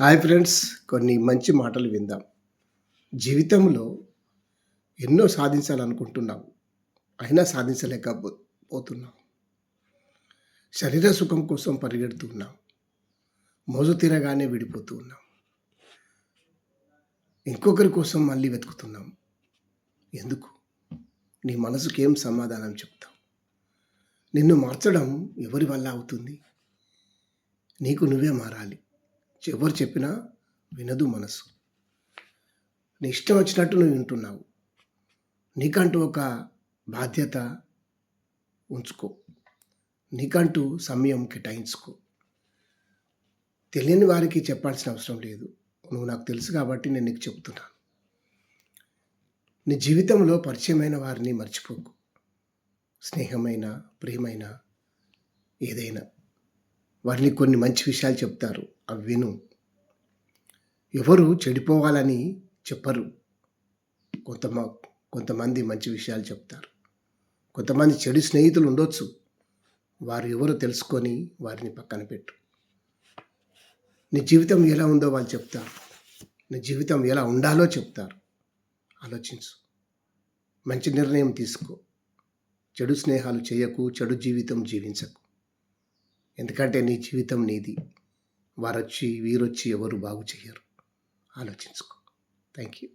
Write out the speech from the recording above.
Hi friends, కొన్ని మంచి మాటలు విందాం. జీవితంలో ఎన్నో సాధించాలనుకుంటున్నాం. అయినా పోతున్నాం. శరీర సుఖం కోసం పరిగెడుతున్నాం. మోజు తీరగానే విడిపోతూ ఉన్నాం. ఇంకొకరి కోసం మళ్ళీ వెతుకుతున్నాం. ఎందుకు? నీ మనసుకేం సమాధానం చెప్తావు? నిన్ను మార్చడం ఎవరి వల్ల అవుతుంది? నీకు నువ్వే మారాలి. ఎవరు చెప్పినా వినదు మనసు. నీ ఇష్టం వచ్చినట్టు నువ్వు వింటున్నావు. నీకంటూ ఒక బాధ్యత ఉంచుకో. నీకంటూ సమయం కేటాయించుకో. తెలియని వారికి చెప్పాల్సిన అవసరం లేదు. నువ్వు నాకు తెలుసు కాబట్టి నేను నీకు చెప్తున్నాను. నీ జీవితంలో పరిచయమైన వారిని మర్చిపోకు. స్నేహమైన, ప్రేమైన, ఏదైనా వారిని కొన్ని మంచి విషయాలు చెప్తారు, అవి విను. ఎవరు చెడిపోవాలని చెప్పరు. కొంతమంది మంచి విషయాలు చెప్తారు. కొంతమంది చెడు స్నేహితులు ఉండొచ్చు. వారు ఎవరో తెలుసుకొని వారిని పక్కన పెట్టు. నీ జీవితం ఎలా ఉందో వాళ్ళు చెప్తారు. నీ జీవితం ఎలా ఉండాలో చెప్తారు. ఆలోచించు. మంచి నిర్ణయం తీసుకో. చెడు స్నేహాలు చేయకు. చెడు జీవితం జీవించకు. ఎందుకంటే నీ జీవితం నీది. వీరొచ్చి ఎవరు బాగు చేయరు. ఆలోచించుకో. Thank you.